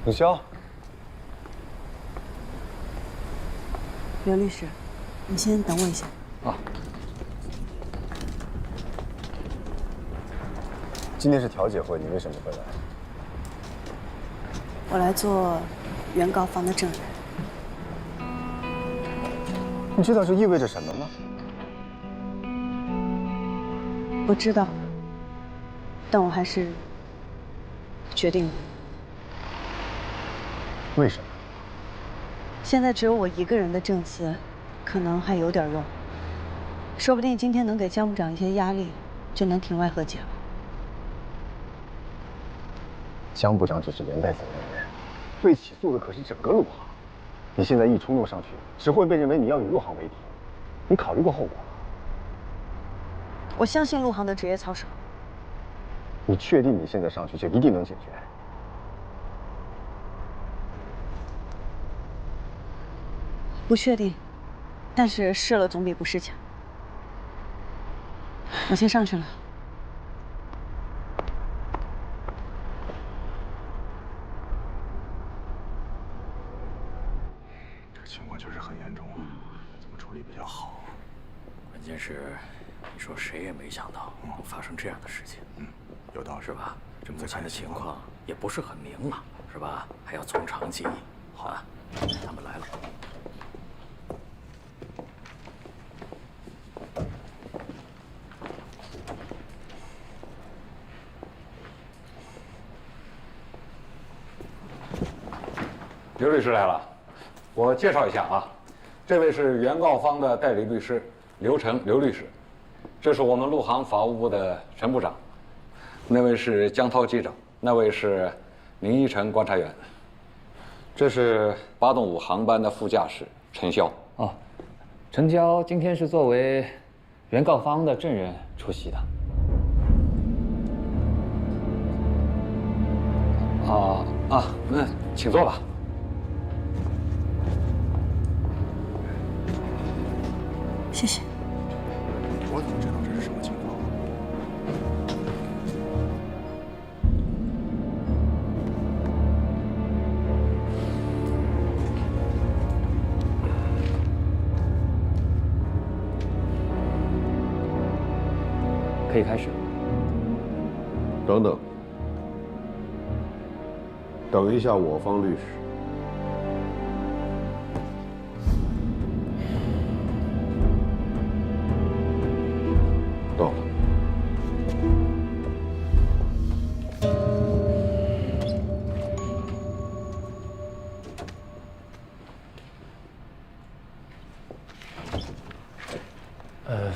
陆潇，刘律师，你先等我一下。啊。今天是调解会，你为什么会来？我来做原告方的证人。你知道这意味着什么吗？我知道，但我还是决定了。为什么？现在只有我一个人的证词，可能还有点用。说不定今天能给江部长一些压力，就能庭外和解了。江部长只是连带责任人，被起诉的可是整个陆航。你现在一冲动上去，只会被认为你要与陆航为敌。你考虑过后果吗？我相信陆航的职业操守。你确定你现在上去就一定能解决？不确定，但是试了总比不试强。我先上去了。这情况确实很严重啊，怎么处理比较好？关键是，你说谁也没想到会发生这样的事情，有道理是吧？这目前的情况也不是很明朗，是吧？还要从长计议。好啊，他们来了。刘律师来了，我介绍一下啊，这位是原告方的代理律师刘成刘律师，这是我们陆航法务部的陈部长，那位是江涛机长，那位是宁一晨观察员，这是8动5航班的副驾驶陈潇。哦，陈娇今天是作为原告方的证人出席的。那请坐吧。谢谢。我怎么知道这是什么情况？可以开始了。等等，等一下，我方律师。到了。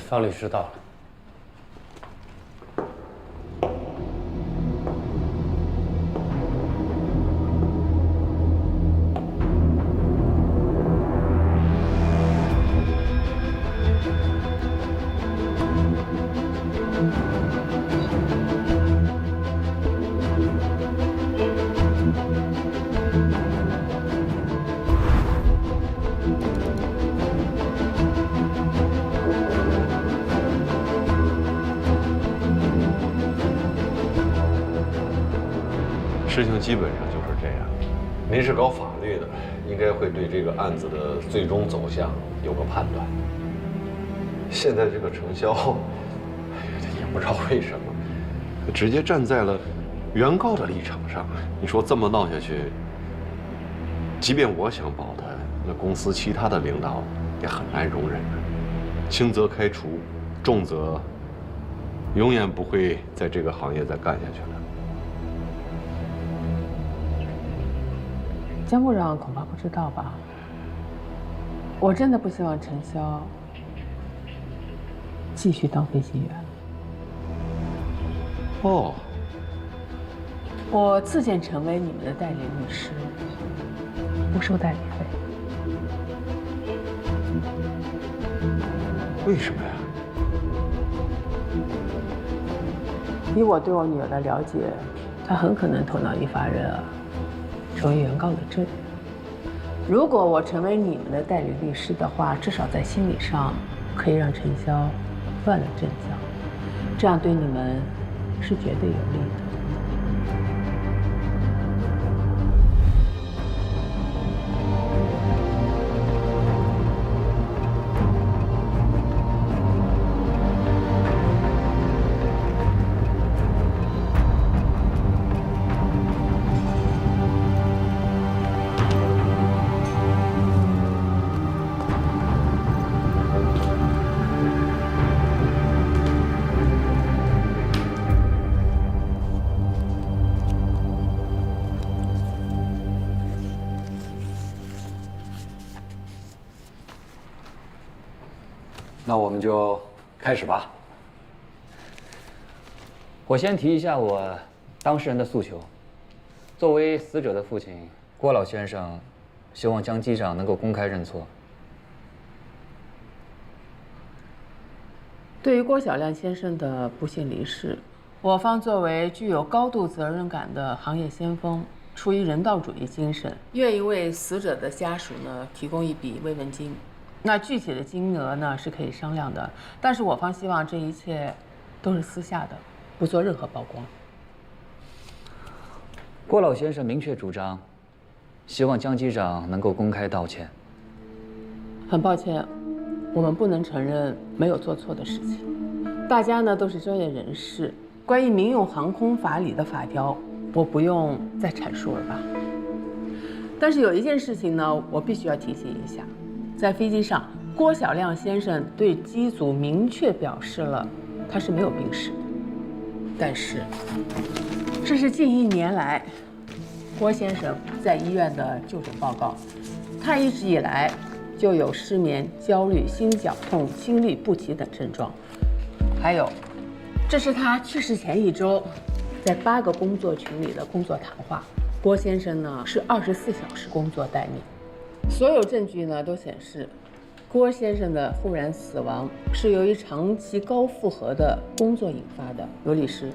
方律师到了。事情基本上就是这样。您是搞法律的，应该会对这个案子的最终走向有个判断。现在这个程潇，也不知道为什么，直接站在了原告的立场上。你说这么闹下去，即便我想保他，那公司其他的领导也很难容忍。轻则开除，重则永远不会在这个行业再干下去了。江部长恐怕不知道吧？我真的不希望陈潇继续当飞行员。哦，我自荐成为你们的代理律师，不收代理费。为什么呀？以我对我女儿的了解，她很可能头脑一发热，成为原告的证人。如果我成为你们的代理律师的话，至少在心理上可以让陈潇断了阵脚，这样对你们是绝对有利的。那我们就开始吧。我先提一下我当事人的诉求。作为死者的父亲，郭老先生希望江机长能够公开认错。对于郭晓亮先生的不幸离世，我方作为具有高度责任感的行业先锋，出于人道主义精神，愿意为死者的家属呢提供一笔慰问金。那具体的金额呢是可以商量的，但是我方希望这一切都是私下的，不做任何曝光。郭老先生明确主张，希望江机长能够公开道歉。很抱歉，我们不能承认没有做错的事情。大家呢都是专业人士，关于民用航空法里的法条，我不用再阐述了吧。但是有一件事情呢，我必须要提醒一下，在飞机上，郭晓亮先生对机组明确表示了他是没有病史的，但是这是近1年来郭先生在医院的就诊报告，他一直以来就有失眠、焦虑、心绞痛、心律不齐等症状。还有，这是他去世前1周在8个工作群里的工作谈话。郭先生呢是24小时工作待命，所有证据呢都显示，郭先生的忽然死亡是由于长期高负荷的工作引发的。刘律师，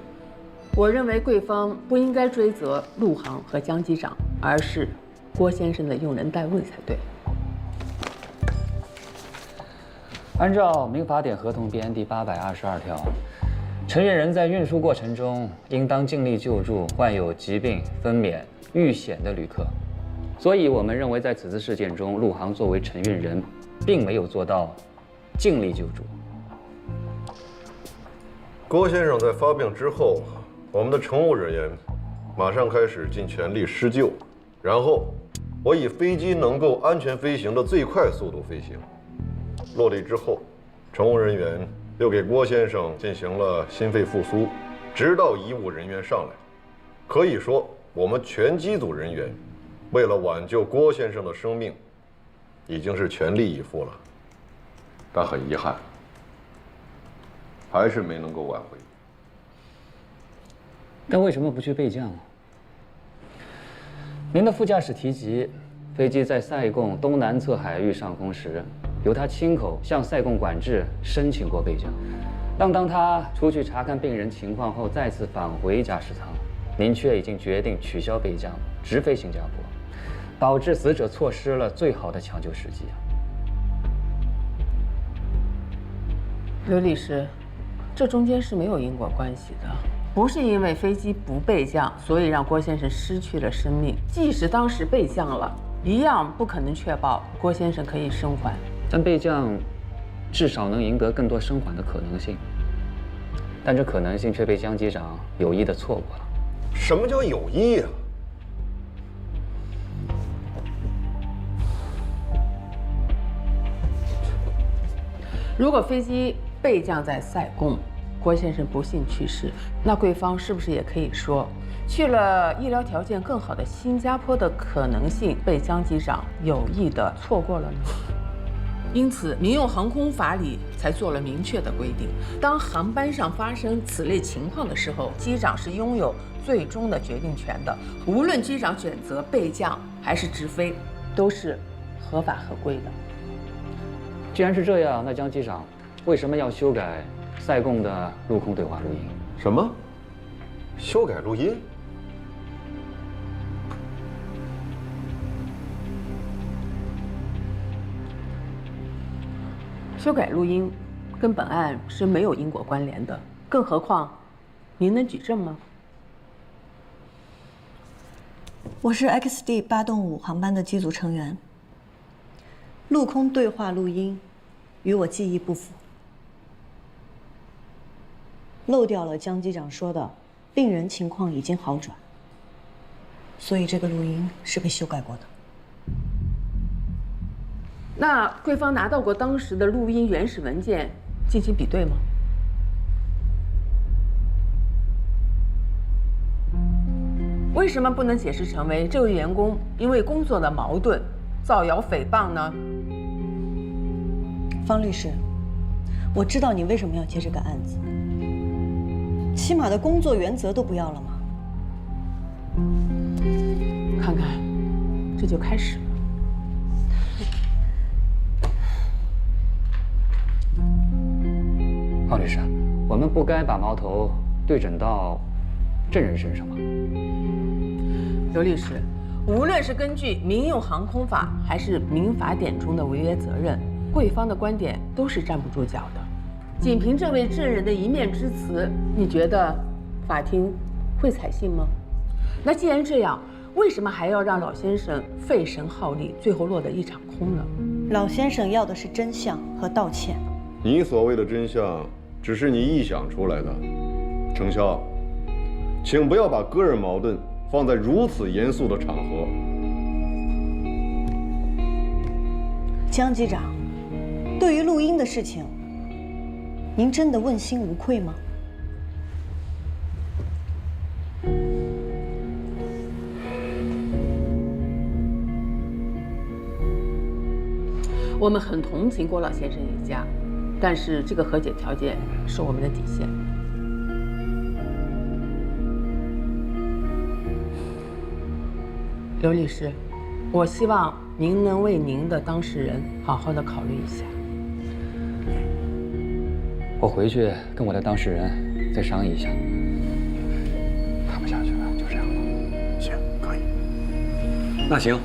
我认为贵方不应该追责陆航和江机长，而是郭先生的用人单位才对。按照民法典合同编第822条，承运人在运输过程中应当尽力救助患有疾病、分娩、遇险的旅客。所以，我们认为在此次事件中，陆航作为承运人，并没有做到尽力救助。郭先生在发病之后，我们的乘务人员马上开始尽全力施救，然后我以飞机能够安全飞行的最快速度飞行。落地之后，乘务人员又给郭先生进行了心肺复苏，直到医务人员上来。可以说，我们全机组人员为了挽救郭先生的生命，已经是全力以赴了。但很遗憾，还是没能够挽回。但为什么不去备降呢？您的副驾驶提及，飞机在塞贡东南侧海域上空时，由他亲口向塞贡管制申请过备降。当他出去查看病人情况后，再次返回驾驶舱，您却已经决定取消备降，直飞新加坡，导致死者错失了最好的抢救时机。刘律师，这中间是没有因果关系的，不是因为飞机不备降，所以让郭先生失去了生命。即使当时备降了，一样不可能确保郭先生可以生还。但备降至少能赢得更多生还的可能性，但这可能性却被江机长有意地错过了。什么叫有意呀？如果飞机备降在塞贡，郭先生不幸去世，那贵方是不是也可以说，去了医疗条件更好的新加坡的可能性被江机长有意地错过了呢？因此，民用航空法里才做了明确的规定，当航班上发生此类情况的时候，机长是拥有最终的决定权的。无论机长选择备降还是直飞，都是合法合规的。既然是这样，那江机长为什么要修改塞贡的陆空对话录音？什么？修改录音？修改录音跟本案是没有因果关联的，更何况，您能举证吗？我是 XD 8-5航班的机组成员，陆空对话录音与我记忆不符，漏掉了江机长说的病人情况已经好转，所以这个录音是被修改过的。那贵方拿到过当时的录音原始文件进行比对吗？为什么不能解释成为这位员工因为工作的矛盾造谣诽谤呢？方律师，我知道你为什么要接这个案子，起码的工作原则都不要了吗？看看，这就开始了。郝律师，我们不该把矛头对准到证人身上吗？刘律师，无论是根据民用航空法还是民法典中的违约责任，贵方的观点都是站不住脚的。仅凭这位证人的一面之词，你觉得法庭会采信吗？那既然这样，为什么还要让老先生费神耗力，最后落得一场空呢？老先生要的是真相和道歉。你所谓的真相，只是你臆想出来的。程潇，请不要把个人矛盾放在如此严肃的场合。江机长，对于录音的事情，您真的问心无愧吗？我们很同情郭老先生一家，但是这个和解条件是我们的底线。刘律师，我希望您能为您的当事人好好的考虑一下。我回去跟我的当事人再商议一下。看不下去了，就这样吧。行，可以。那行，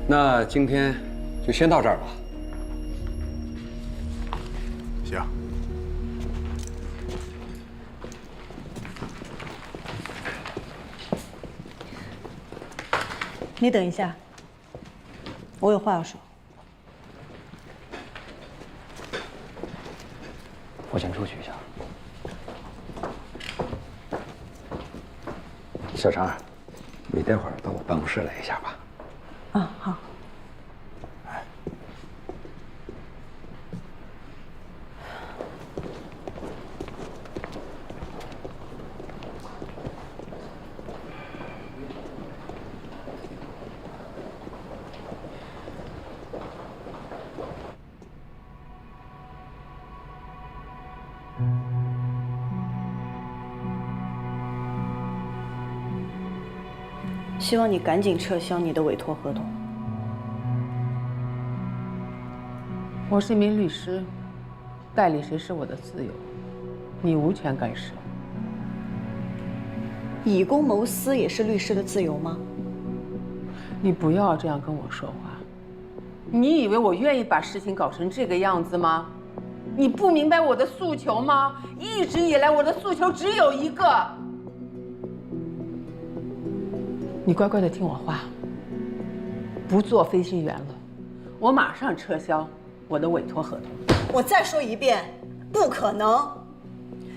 那今天就先到这儿吧。行。你等一下，我有话要说。我先出去一下。小常，你待会儿到我办公室来一下吧。啊，好。希望你赶紧撤销你的委托合同。我是一名律师，代理谁是我的自由，你无权干涉。以公谋私也是律师的自由吗？你不要这样跟我说话。你以为我愿意把事情搞成这个样子吗？你不明白我的诉求吗？一直以来我的诉求只有一个。你乖乖的听我话，不做飞行员了，我马上撤销我的委托合同。我再说一遍，不可能！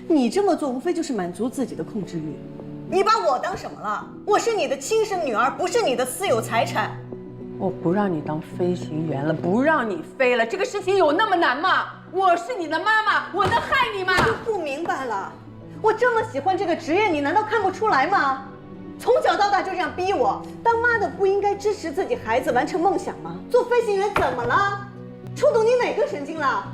你这么做无非就是满足自己的控制欲。你把我当什么了？我是你的亲生女儿，不是你的私有财产。我不让你当飞行员了，不让你飞了，这个事情有那么难吗？我是你的妈妈，我能害你吗？我就不明白了，我这么喜欢这个职业，你难道看不出来吗？从小到大就这样逼我，当妈的不应该支持自己孩子完成梦想吗？做飞行员怎么了？触动你哪根神经了？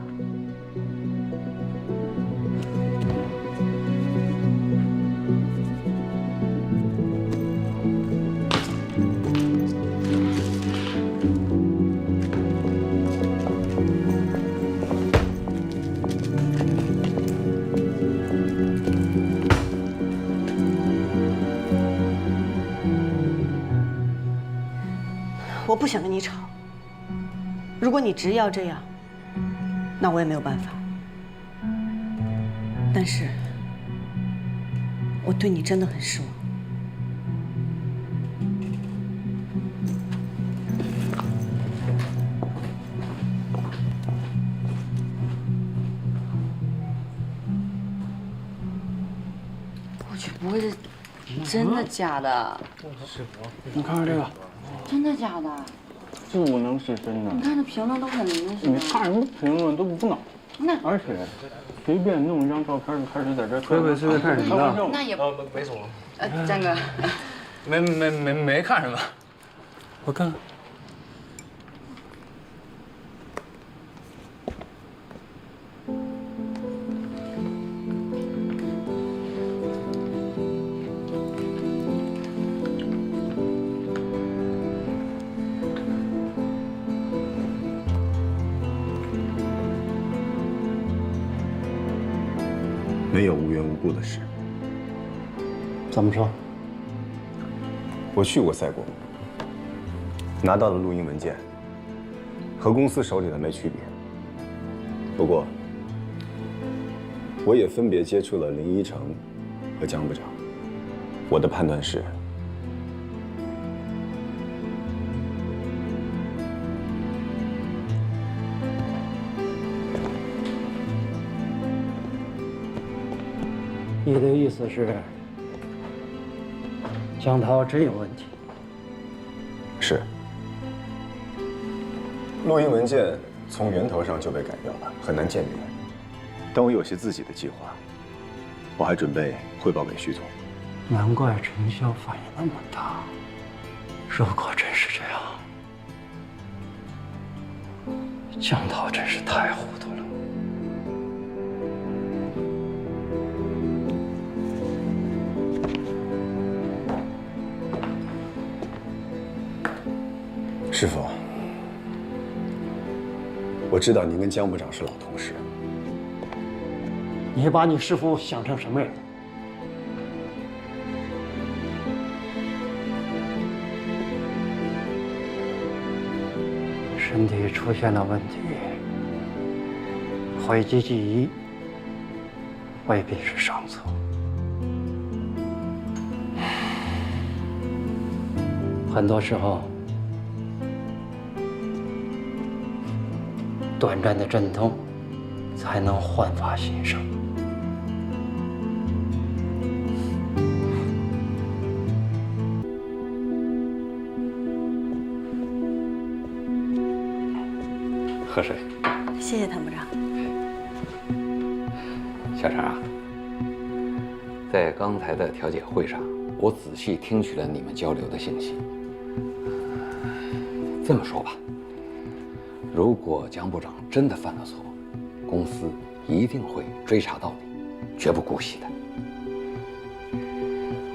我不想跟你吵。如果你执意要这样，那我也没有办法。但是，我对你真的很失望。我去，不会是真的假的？你看看这个，真的假的？这不能是真的。你看这评论都很那什么。你看人家评论都不脑，那而且随便弄一张照片就开始在这随便看什么呢？那也没什么。张哥，没看什么，我看看。没有无缘无故的事。怎么说？我去过赛贡，拿到了录音文件，和公司手里的没区别。不过，我也分别接触了林依晨和江部长。我的判断是，你的意思是，江涛真有问题？是。录音文件从源头上就被改掉了，很难鉴别。但我有些自己的计划，我还准备汇报给徐总。难怪陈潇反应那么大。如果真是这样，江涛真是太糊涂了。师傅，我知道您跟江部长是老同事。你把你师傅想成什么人？身体出现了问题，讳疾忌医未必是上策。很多时候，短暂的阵痛才能焕发新生。喝水。谢谢谭部长。小陈啊，在刚才的调解会上，我仔细听取了你们交流的信息。这么说吧，如果江部长真的犯了错，公司一定会追查到底，绝不姑息的。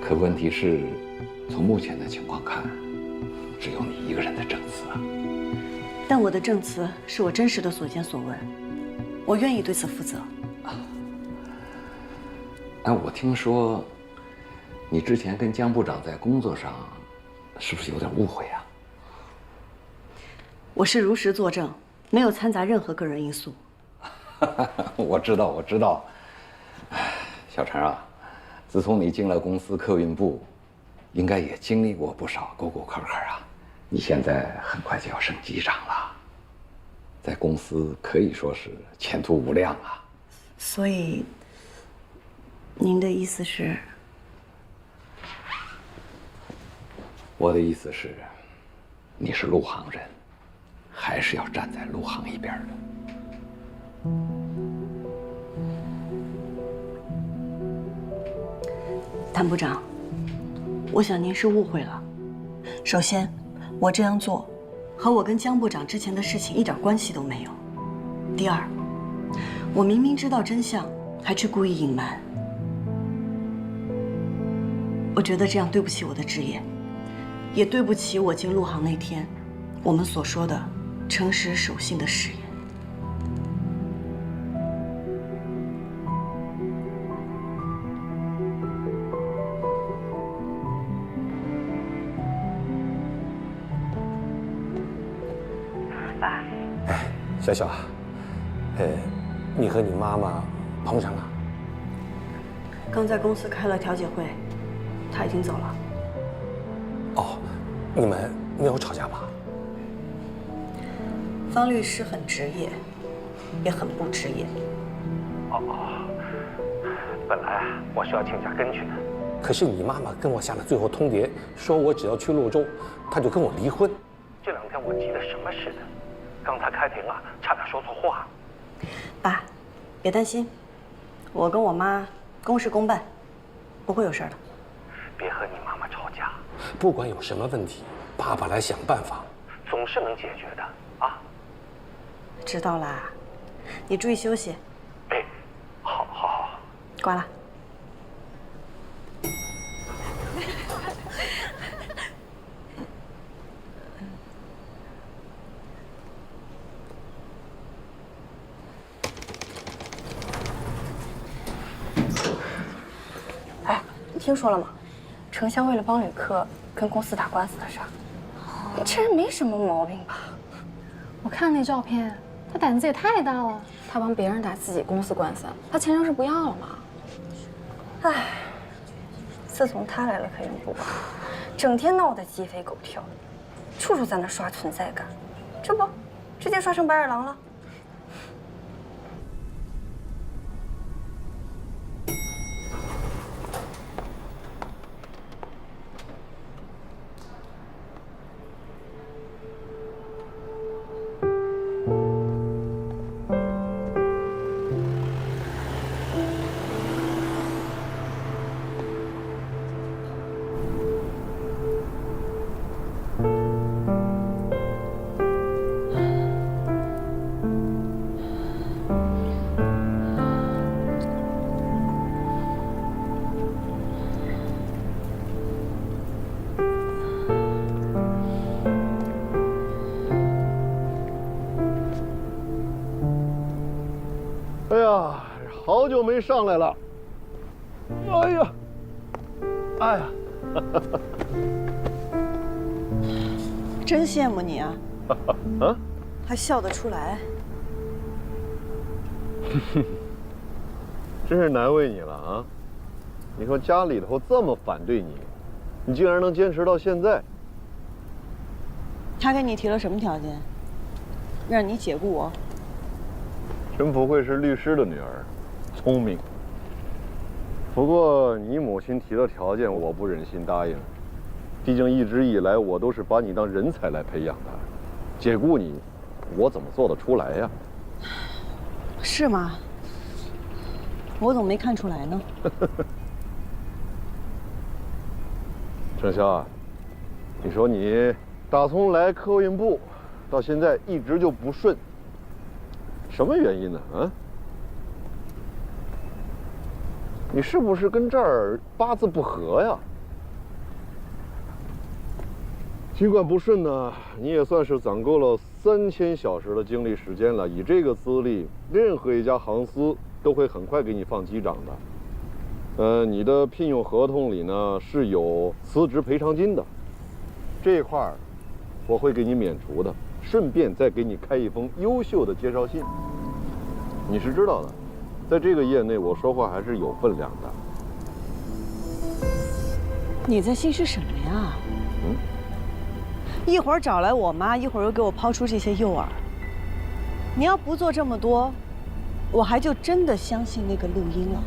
可问题是，从目前的情况看，只有你一个人的证词啊。但我的证词是我真实的所见所闻，我愿意对此负责。哎，我听说，你之前跟江部长在工作上，是不是有点误会啊？我是如实作证，没有掺杂任何个人因素。我知道，我知道。小陈啊，自从你进了公司客运部，应该也经历过不少沟沟坎坎啊。你现在很快就要升机长了，在公司可以说是前途无量啊。所以，您的意思是？我的意思是，你是陆航人，还是要站在陆航一边的。谭部长，我想您是误会了。首先，我这样做和我跟江部长之前的事情一点关系都没有。第二，我明明知道真相，还去故意隐瞒。我觉得这样对不起我的职业，也对不起我进陆航那天我们所说的诚实守信的誓言。爸，小小，你和你妈妈碰上了？刚在公司开了调解会，他已经走了。哦，你们没有吵架吧？方律师很职业，也很不职业。本来我是要请假跟去的，可是你妈妈跟我下了最后通牒，说我只要去泸州，她就跟我离婚。这两天我急得什么似的，刚才开庭啊，差点说错话。爸，别担心，我跟我妈公事公办，不会有事的。别和你妈妈吵架，不管有什么问题，爸爸来想办法，总是能解决的啊。知道啦，你注意休息。哎，好。挂了。你听说了吗？程潇为了帮吕克跟公司打官司的事儿。这人没什么毛病吧？我看那照片，他胆子也太大了。他帮别人打自己公司官司，他前程是不要了吗？唉，自从他来了科研部，整天闹得鸡飞狗跳，处处在那刷存在感，这不，直接刷成白眼狼了。哎呀，好久没上来了。哎呀，哎呀，真羡慕你啊！啊，还笑得出来。真是难为你了啊！你说家里头这么反对你，你竟然能坚持到现在。他给你提了什么条件，让你解雇我？真不愧是律师的女儿，聪明。不过你母亲提的条件，我不忍心答应。毕竟一直以来我都是把你当人才来培养的，解雇你，我怎么做得出来呀？是吗？我怎么没看出来呢？程潇啊，你说你打从来科运部到现在一直就不顺。什么原因呢？啊？你是不是跟这儿八字不合呀？尽管不顺呢，你也算是攒够了3000小时的精力时间了。以这个资历，任何一家航司都会很快给你放机长的。你的聘用合同里呢是有辞职赔偿金的，这一块儿我会给你免除的。顺便再给你开一封优秀的介绍信。你是知道的，在这个业内，我说话还是有分量的。你在心虚什么呀？一会儿找来我妈，一会儿又给我抛出这些诱饵。你要不做这么多，我还就真的相信那个录音了。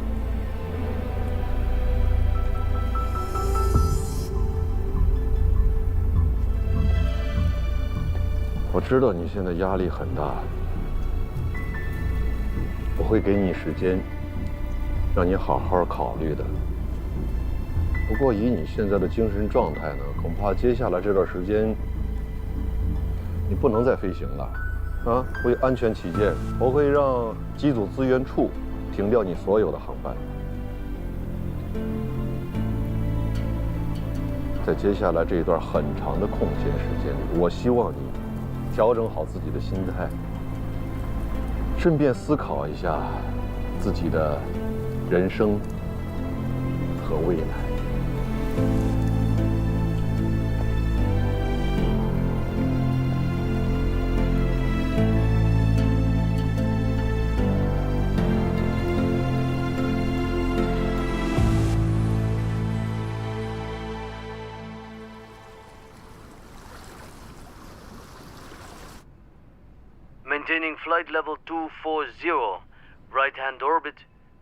我知道你现在压力很大，我会给你时间，让你好好考虑的。不过以你现在的精神状态呢，恐怕接下来这段时间你不能再飞行了，啊！为安全起见，我会让机组资源处停掉你所有的航班。在接下来这一段很长的空闲时间里，我希望你调整好自己的心态，顺便思考一下自己的人生和未来。Maintaining flight level 240, right-hand orbit,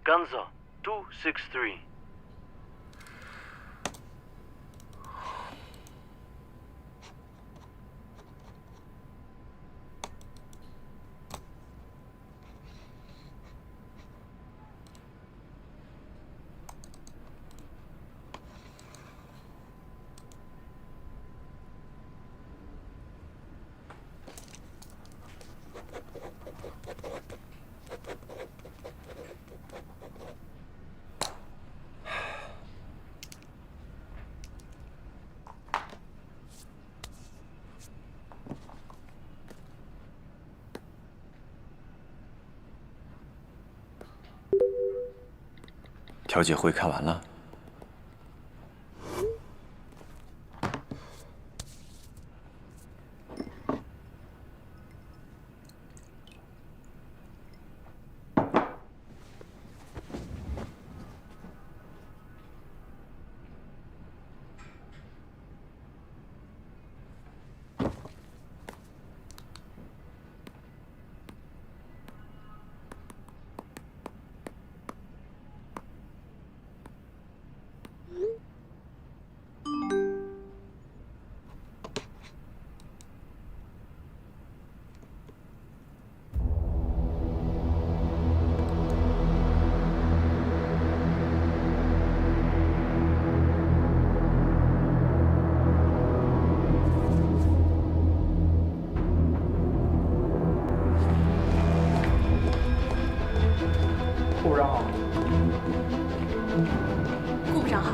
Ganza 263.调解会开完了，顾部长好。顾部长好。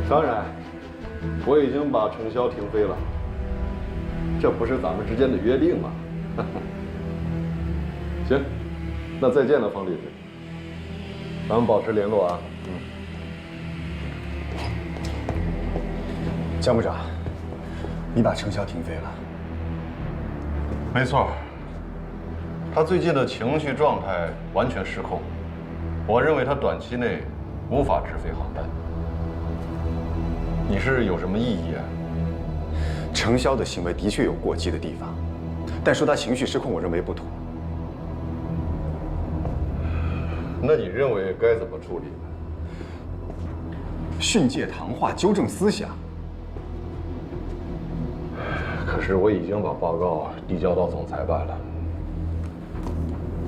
当然，我已经把程潇停飞了，这不是咱们之间的约定吗？行，那再见了，方律师，咱们保持联络啊。江部长，你把程潇停飞了。没错，他最近的情绪状态完全失控，我认为他短期内无法直飞航班。你是有什么异议啊？程潇的行为的确有过激的地方，但说他情绪失控，我认为不妥。那你认为该怎么处理？训诫谈话，纠正思想。可是我已经把报告递交到总裁办了，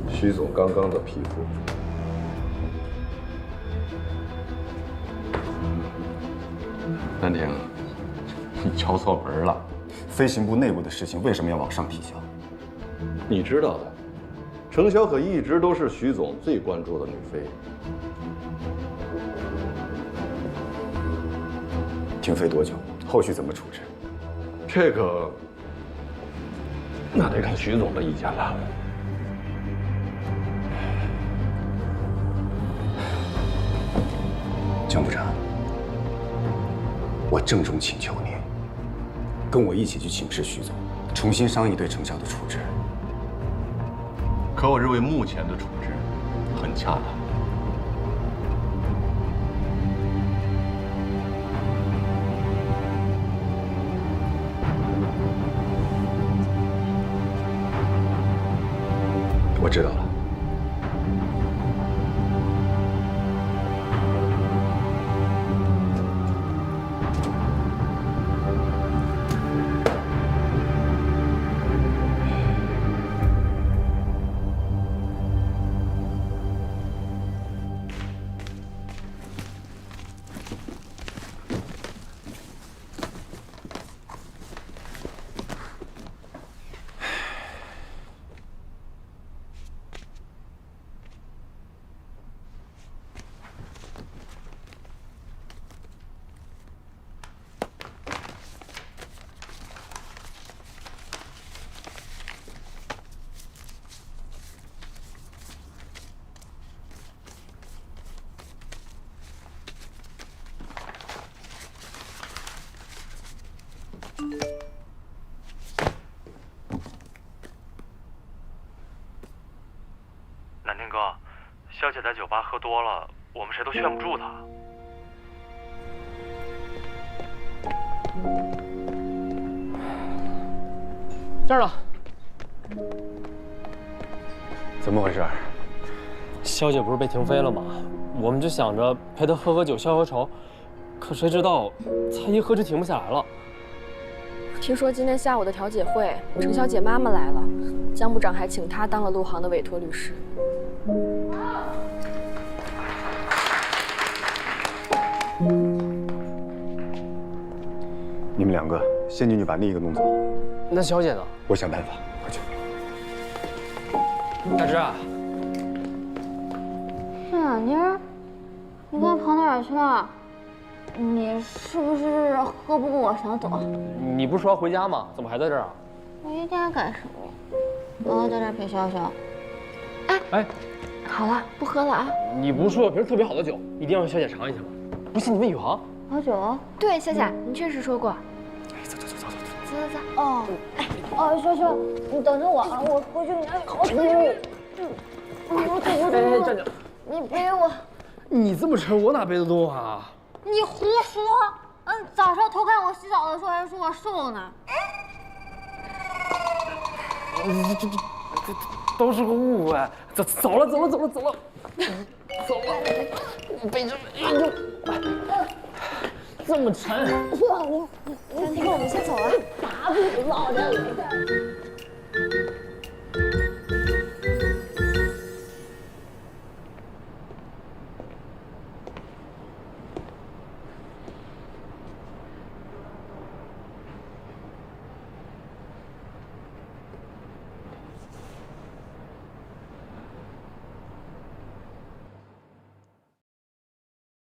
徐总刚刚的批复。南亭，你敲错门了。飞行部内部的事情为什么要往上提交？你知道的，程潇可一直都是徐总最关注的女飞。停飞多久？后续怎么处置？这个，那得看徐总的意见了。江部长，我郑重请求您，跟我一起去请示徐总，重新商议对程潇的处置。可我认为目前的处置很恰当。我知道了。南天哥，肖姐在酒吧喝多了，我们谁都劝不住她。这儿呢。怎么回事？肖姐不是被停飞了吗？我们就想着陪她喝酒消消愁，可谁知道才一喝就停不下来了。听说今天下午的调解会，程小姐妈妈来了，江部长还请她当了陆航的委托律师。你们两个先进去把另一个弄走。那小姐呢？我想办法，快去。大芝啊，是啊，妮儿，你刚跑哪儿去了？你是不是喝不过我想走？你不是说要回家吗？怎么还在这儿啊？回家干什么呀？我要在这儿陪潇潇。哎，好了，不喝了啊。你不是说有瓶特别好的酒，一定要让小姐尝一下吗？不信你问宇航。好酒？对，夏夏，你确实说过。走。走。哦，潇潇，你等着我啊，我回去给你拿好酒。我走。站着。你背我。你这么沉，我哪背得动啊？你胡说！早上偷看我洗澡的时候还说我瘦呢。这都是个误会。走了。背着，这么沉。那我们先走了。打不老的。